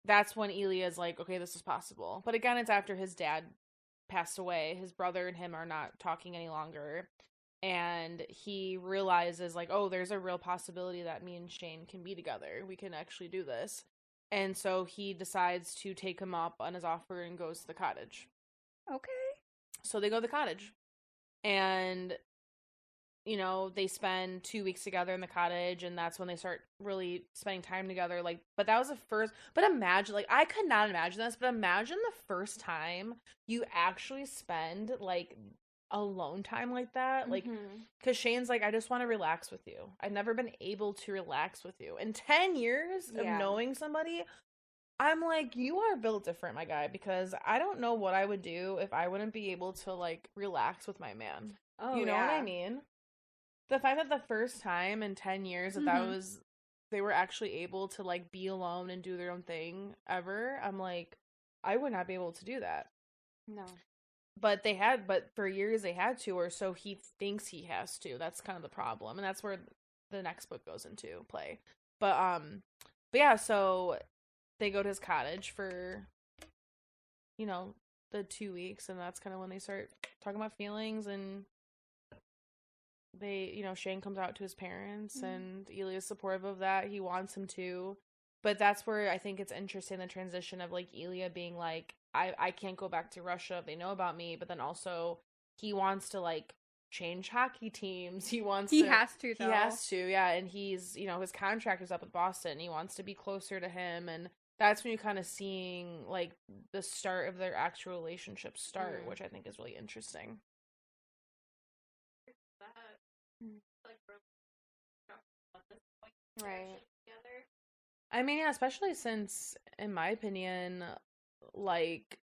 that's when Elia's like, okay, this is possible. But again, it's after his dad passed away. His brother and him are not talking any longer. And he realizes, like, oh, there's a real possibility that me and Shane can be together. We can actually do this. And so he decides to take him up on his offer and goes to the cottage. Okay. So they go to the cottage. And, you know, they spend 2 weeks together in the cottage. And that's when they start really spending time together. Like, but that was the first. But imagine, like, I could not imagine this. But imagine the first time you actually spend, like, alone time like that, like, because Shane's like, I just want to relax with you. I've never been able to relax with you. In 10 years of knowing somebody, I'm like, you are built different, my guy, because I don't know what I would do if I wouldn't be able to, like, relax with my man. You know what I mean? The fact that the first time in 10 years that was, they were actually able to, like, be alone and do their own thing ever, I'm like, I would not be able to do that. No. But for years they had to, or so he thinks he has to. That's kind of the problem. And that's where the next book goes into play. But yeah, so they go to his cottage for, you know, the 2 weeks, and that's kind of when they start talking about feelings, and they, you know, Shane comes out to his parents, and Elia's supportive of that. He wants him to. But that's where I think it's interesting, the transition of, like, Elia being like, I can't go back to Russia if they know about me, but then also he wants to, like, change hockey teams. He has to, though. He has to, yeah. And he's, you know, his contract is up with Boston. He wants to be closer to him, and that's when you're kind of seeing, like, the start of their actual relationship start, which I think is really interesting. Right. I mean, yeah, especially since, in my opinion, like,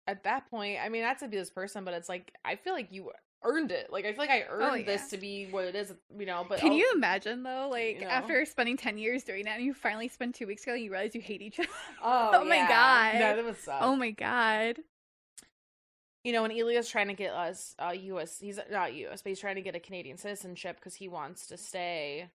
at that point, I mean, not to be this person, but it's like, I feel like you earned it. Like, I feel like I earned this to be what it is, you know, but... Can you imagine, though, like, you know, after spending 10 years doing that, and you finally spend 2 weeks together, and you realize you hate each other? Oh my god. No, that would suck. Oh my god. You know, when Elia's trying to get us U.S., he's not U.S., but he's trying to get a Canadian citizenship because he wants to stay...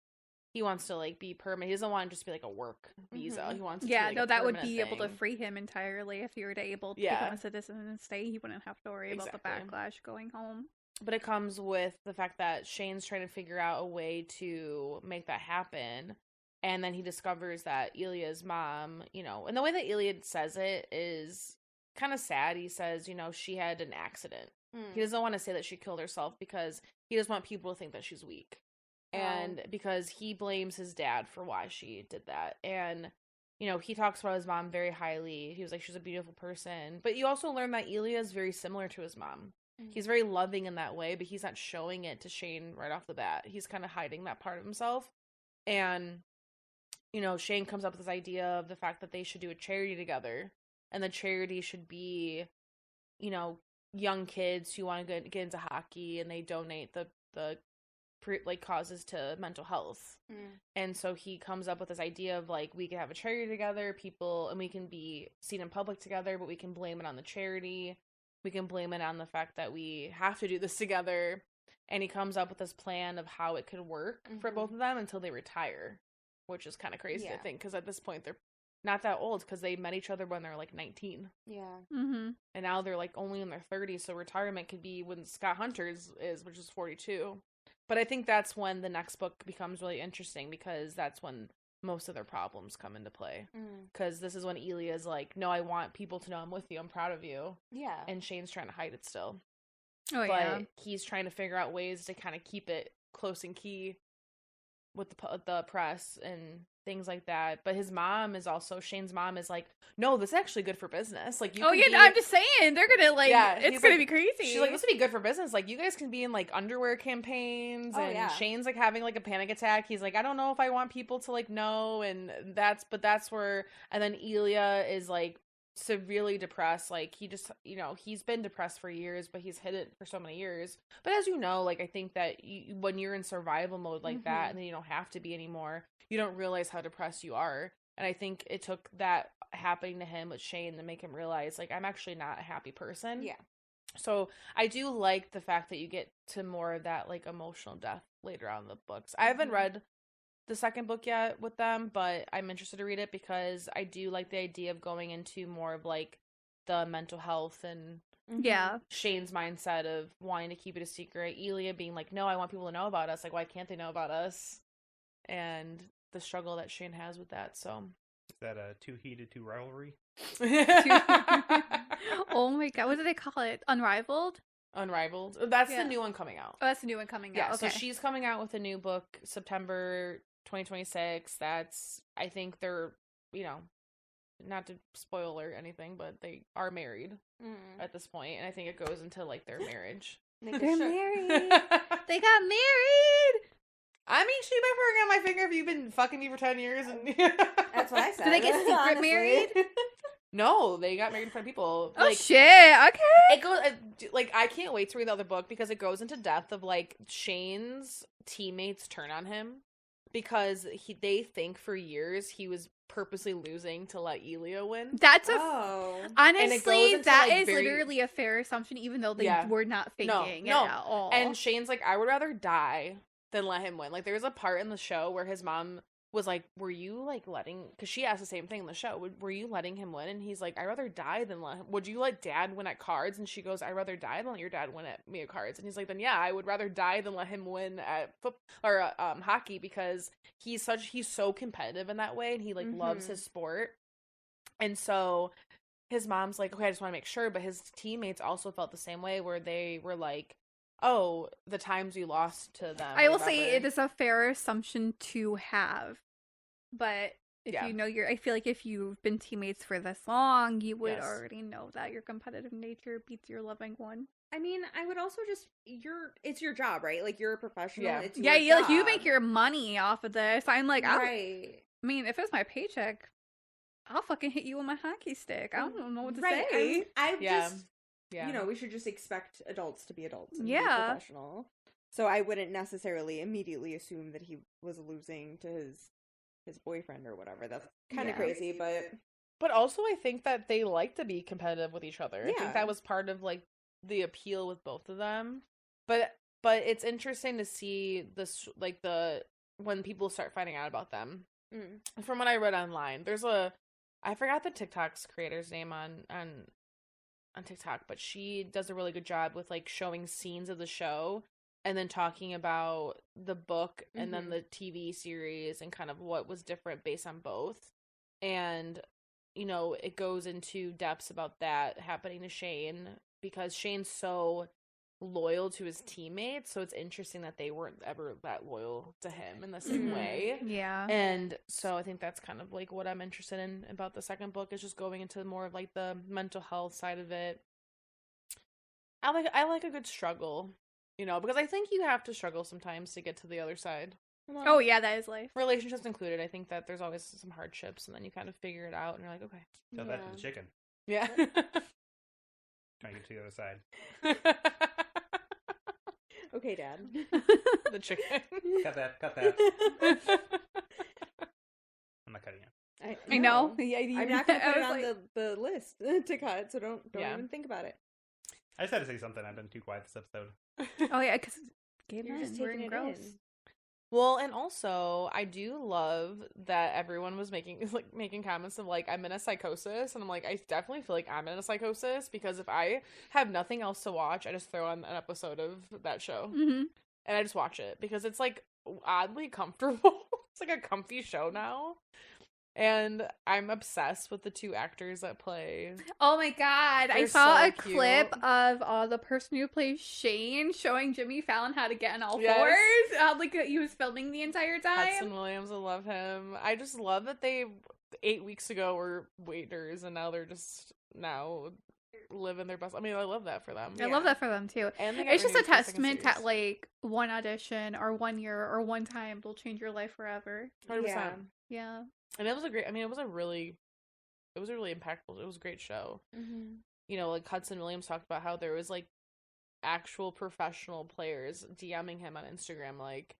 He wants to, like, be permanent. He doesn't want to just be, like, a work visa. He wants to be, like, a that would permanent be able to thing. free him entirely if you were to able to become a citizen and stay. He wouldn't have to worry about the backlash going home. But it comes with the fact that Shane's trying to figure out a way to make that happen. And then he discovers that Elia's mom, you know, and the way that Elia says it is kind of sad. He says, you know, she had an accident. He doesn't want to say that she killed herself because he doesn't want people to think that she's weak. And because he blames his dad for why she did that. And, you know, he talks about his mom very highly. He was like, she's a beautiful person. But you also learn that Elia is very similar to his mom. He's very loving in that way, but he's not showing it to Shane right off the bat. He's kind of hiding that part of himself. And, you know, Shane comes up with this idea of the fact that they should do a charity together. And the charity should be, you know, young kids who want to get into hockey, and they donate the causes to mental health. And so he comes up with this idea of, like, we can have a charity together, people, and we can be seen in public together, but we can blame it on the charity. We can blame it on the fact that we have to do this together. And he comes up with this plan of how it could work for both of them until they retire, which is kind of crazy to think, because at this point they're not that old, because they met each other when they're, like, 19. Yeah. And now they're, like, only in their 30s, so retirement could be when Scott Hunter is which is 42. But I think that's when the next book becomes really interesting, because that's when most of their problems come into play. Because this is when Elia's like, no, I want people to know I'm with you. I'm proud of you. Yeah. And Shane's trying to hide it still. Oh, but yeah. he's trying to figure out ways to kind of keep it close and key with the press and things like that. But his mom is also, Shane's mom is like, no, this is actually good for business. Like, you oh, yeah, I'm just saying. They're going to, like, it's going to be crazy. She's like, this would be good for business. Like, you guys can be in, like, underwear campaigns. And Shane's, like, having, like, a panic attack. He's like, I don't know if I want people to, like, know. And that's where, and then Elia is, like, severely depressed. Like, he just, you know, he's been depressed for years, but he's hid it for so many years. But as you know, like, I think that when you're in survival mode like that, and then you don't have to be anymore, you don't realize how depressed you are. And I think it took that happening to him with Shane to make him realize, like, I'm actually not a happy person. Yeah. So I do like the fact that you get to more of that, like, emotional depth later on in the books. I haven't read the second book yet with them, but I'm interested to read it because I do like the idea of going into more of, like, the mental health and Shane's mindset of wanting to keep it a secret. Elia being like, no, I want people to know about us. Like, why can't they know about us? And the struggle that Shane has with that. So is that a too heated to rivalry? Oh my god, what do they call it? Unrivaled? Unrivaled. That's the new one coming out. Oh, that's the new one coming out. Okay. So she's coming out with a new book September 2026. That's, I think they're, you know, not to spoil or anything, but they are married at this point, and I think it goes into, like, their marriage. They're married. They got married. I mean, shoot my finger on my finger if you've been fucking me for 10 years. And That's what I said. Did they get secret married? No, they got married in front of people. Oh, like, shit. Okay. It goes, like, I can't wait to read the other book because it goes into depth of, like, Shane's teammates turn on him because they think for years he was purposely losing to let Elia win. That's honestly, into, that like, is literally a fair assumption, even though they were not faking it at all. And Shane's like, I would rather die than let him win. Like, there's a part in the show where his mom was like, were you, like, letting, because she asked the same thing in the show, were you letting him win? And he's like, I'd rather die than let him. Would you let dad win at cards? And she goes, I'd rather die than let your dad win at me at cards. And he's like, then yeah, I would rather die than let him win at hockey, because he's so competitive in that way, and he, like, loves his sport. And so his mom's like, okay, I just want to make sure. But his teammates also felt the same way, where they were like, oh, the times you lost to them. I will say it is a fair assumption to have, but if you know I feel like if you've been teammates for this long, you would already know that your competitive nature beats your loving one. I mean, I would also just it's your job, right? Like, you're a professional. Yeah, it's yeah, your like, you make your money off of this. I'm like, right. I mean, if it's my paycheck, I'll fucking hit you with my hockey stick. I don't know what to say. I just. Yeah. You know, we should just expect adults to be adults and be professional. So I wouldn't necessarily immediately assume that he was losing to his boyfriend or whatever. That's kind of crazy, but also I think that they like to be competitive with each other. I think that was part of, like, the appeal with both of them. But it's interesting to see this, like, when people start finding out about them. From what I read online, I forgot the TikTok's creator's name on TikTok, but she does a really good job with, like, showing scenes of the show and then talking about the book and then the TV series and kind of what was different based on both. And, you know, it goes into depths about that happening to Shane, because Shane's so loyal to his teammates, so it's interesting that they weren't ever that loyal to him in the same way. Yeah. And so I think that's kind of, like, what I'm interested in about the second book, is just going into more of, like, the mental health side of it. I like a good struggle, you know, because I think you have to struggle sometimes to get to the other side. Oh yeah, that is life. Relationships included. I think that there's always some hardships, and then you kind of figure it out and you're like, okay. Tell that to the chicken. Yeah. Trying to get to the other side. Okay, Dad. The chicken. Cut that. I'm not cutting it. I know. I'm not going to put it on the list to cut, so don't even think about it. I just had to say something. I've been too quiet this episode. Oh yeah, because you're just taking it gross. In. Well, and also, I do love that everyone was making comments of, like, I'm in a psychosis, and I'm like, I definitely feel like I'm in a psychosis, because if I have nothing else to watch, I just throw on an episode of that show. and I just watch it because it's like oddly comfortable. It's like a comfy show now. And I'm obsessed with the 2 actors that play. Oh my god. I They're saw so a clip of the person who plays Shane showing Jimmy Fallon how to get on all fours. Like he was filming the entire time. Hudson Williams, I love him. I just love that they 8 weeks ago were waiters and now they're just living their best. I mean, I love that for them. I love that for them too. And it's just a testament that like one audition or 1 year or one time will change your life forever. 100%. Yeah. And it was it was a really impactful. It was a great show. Mm-hmm. You know, like Hudson Williams talked about how there was like actual professional players DMing him on Instagram. Like,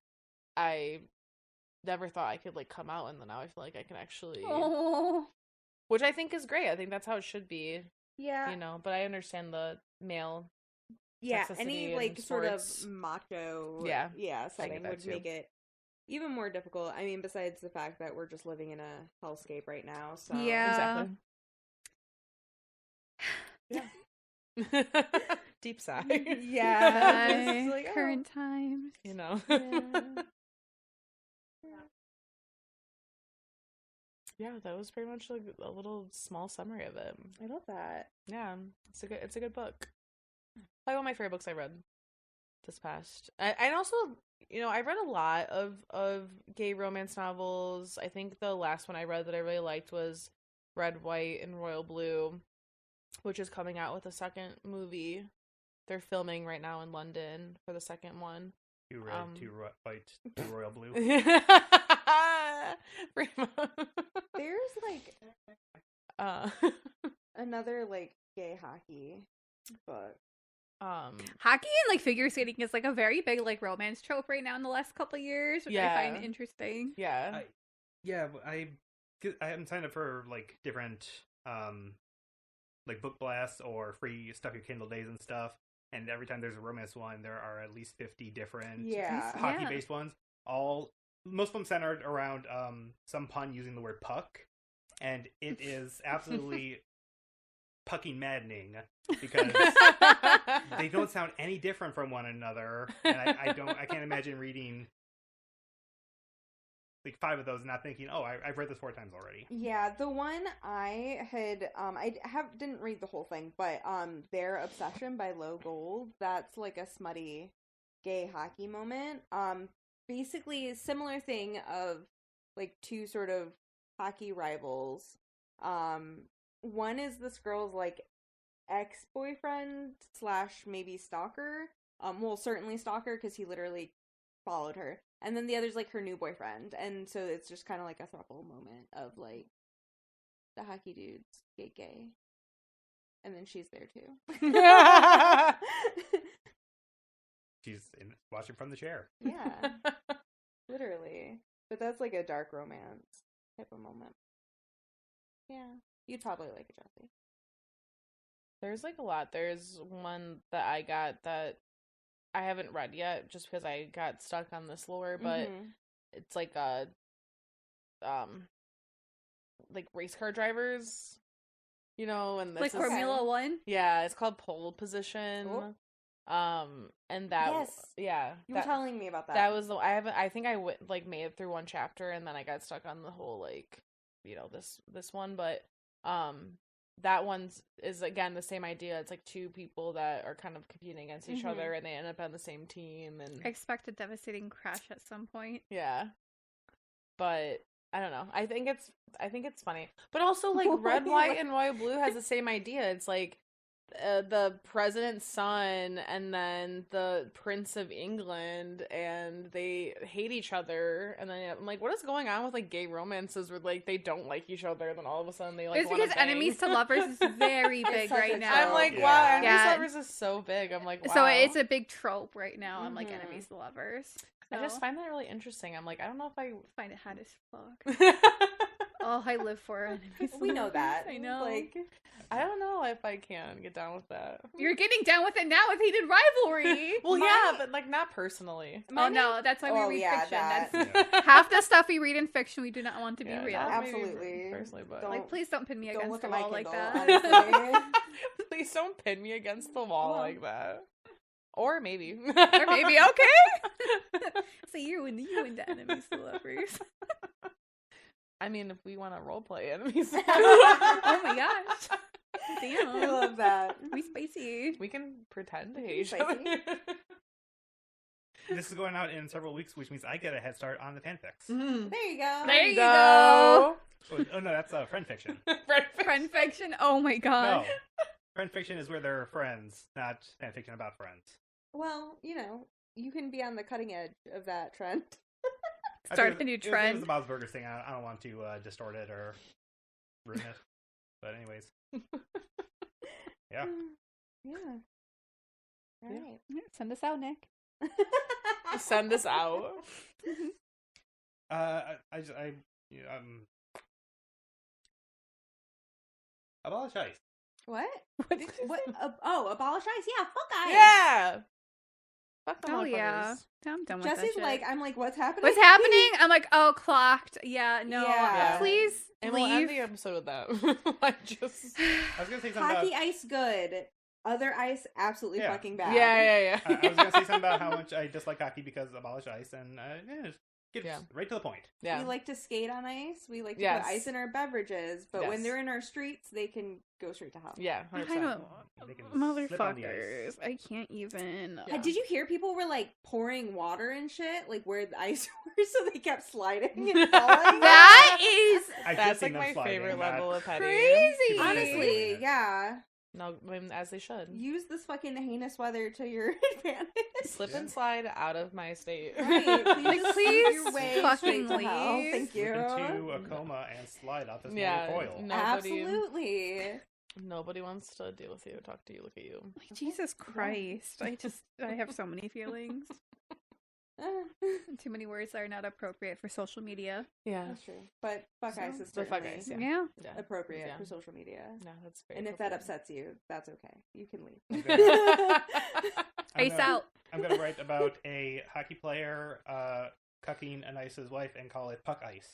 I never thought I could like come out, and then now I feel like I can actually, which I think is great. I think that's how it should be. Yeah, you know, but I understand the male. Yeah, any like sort of macho. Setting would make it even more difficult. I mean, besides the fact that we're just living in a hellscape right now. So exactly. Yeah. Deep sigh. Yeah. Like, current times. You know. Yeah, that was pretty much like a little small summary of it. I love that. Yeah, it's a good book. Probably one of my favorite books I read this past. And also, you know, I read a lot of gay romance novels. I think the last one I read that I really liked was Red, White, and Royal Blue, which is coming out with a second movie. They're filming right now in London for the second one. You read White, to Royal Blue. There's like another like gay hockey book. Hockey and like figure skating is like a very big like romance trope right now in the last couple of years, which I find interesting. Yeah. I'm signed up for like different like book blasts or free stuff your Kindle days and stuff. And every time there's a romance one, there are at least 50 different hockey based ones. Most of them centered around some pun using the word puck, and it is absolutely pucking maddening because they don't sound any different from one another, and I can't imagine reading like 5 of those and not thinking, oh, I've read this 4 times already. Yeah, the one I had didn't read the whole thing, but Their Obsession by Low Gold, that's like a smutty gay hockey moment. Basically a similar thing of like 2 sort of hockey rivals. One is this girl's like ex-boyfriend / maybe stalker. Well, certainly stalker because he literally followed her. And then the other's like her new boyfriend. And so it's just kind of like a throuple moment of like the hockey dudes get gay. And then she's there too. She's watching from the chair. Yeah. Literally. But that's like a dark romance type of moment. Yeah. You'd probably like it, Jessy. There's like a lot. There's one that I got that I haven't read yet just because I got stuck on this lore, but it's like like race car drivers, you know, and like Formula 1. Yeah, it's called Pole Position. Cool. And that you were telling me about that. That was the I think I made it through one chapter and then I got stuck on the whole like, you know, this one, but that one's is again the same idea. It's like 2 people that are kind of competing against each other and they end up on the same team, and I expect a devastating crash at some point. Yeah. But I don't know. I think it's funny. But also like Red, White, and Royal Blue has the same idea. It's like the president's son and then the Prince of England, and they hate each other, and then I'm like, what is going on with like gay romances where like they don't like each other and then all of a sudden they like it's because enemies to lovers is very big right now. I'm like, wow, enemies to lovers is so big. I'm like, wow. So it's a big trope right now. I'm like enemies to lovers. So. I just find that really interesting. I'm like, I don't know if I find it hot as fuck. Oh, I live for enemies. We know that. I know. Like, I don't know if I can get down with that. You're getting down with it now with Heated Rivalry. Well, yeah, but like not personally. No, that's why we read fiction. That's half the stuff we read in fiction we do not want to be real. Absolutely. Personally, but like, please don't pin me against the wall like that. Please don't pin me against the wall like that. Or maybe. Or maybe, okay. So you and the enemy lovers. I mean, if we want to roleplay enemies. Oh my gosh. Damn. I love that. We spicy. We can pretend to hate each other. This is going out in several weeks, which means I get a head start on the fanfics. Mm-hmm. There you go. There you go. Oh no, that's friend fiction. Friend fiction? Oh my god. No. Friend fiction is where they're friends, not fanfiction about friends. Well, you can be on the cutting edge of that trend. Start a new trend. It was the Bob's Burgers thing. I don't want to distort it or ruin it. But anyways. Yeah. Yeah. All right. Send us out, Nick. Send this out. Abolish ICE. What? What? Abolish ICE? Yeah, fuck ICE. Yeah. Fuck them Oh motherfuckers. yeah. I'm done with Jesse's that shit. like, I'm like, what's happening? What's happening? I'm like, oh, clocked. Yeah, no. Yeah. Please And leave. we'll end the episode with that. I was gonna say something Hockey about ice good. Other ice absolutely Yeah. fucking bad. Yeah. I was gonna say something about how much I dislike hockey because of Abolish ICE, and just get right to the point. Yeah. We like to skate on ice. We like to Yes. put ice in our beverages. But when Yes. they're in our streets, they can go straight to hell. Yeah, 100%. I don't. They can slip on the ice. Motherfuckers. I can't even. Yeah. Did you hear people were like pouring water and shit, like where the ice were, so they kept sliding and falling? That is I've That's just like seen them my sliding, favorite not- level of petty. crazy. Honestly, yeah. No, as they should. Use this fucking heinous weather to your advantage. Slip and slide out of my state. Right, Like, just please move your way fucking straight to hell. leave. Thank you. Slip into a coma and slide out this Yeah, coil. no. Absolutely. Nobody wants to deal with you or talk to you, look at you. Like, Jesus Christ. I have so many feelings. Too many words that are not appropriate for social media. Yeah. That's true. But fuck So- ice is But fuck certainly ice, yeah. Yeah. Yeah. appropriate Yeah. for social media. No, that's very And if that appropriate. upsets you, that's okay. You can leave. Ice out. I'm gonna write about a hockey player cucking an ice's wife and call it Puck Ice.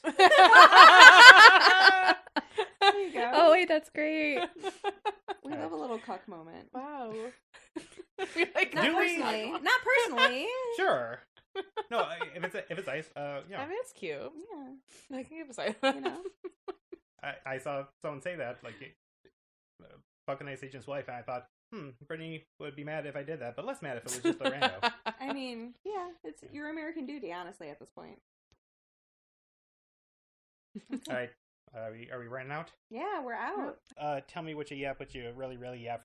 There you go. Oh, wait, that's great. We love a little cuck moment. Wow. We like Not Do we? personally. Not personally. Sure. No, if it's ice, I mean, it's cute. Yeah. I can give a side. You know. I saw someone say that, like, fuck an ice agent's wife, and I thought, Brittney would be mad if I did that, but less mad if it was just a rando. I mean, yeah, it's your American duty, honestly, at this point. All right, are we running out? Yeah, we're out. Tell me what you really, really yap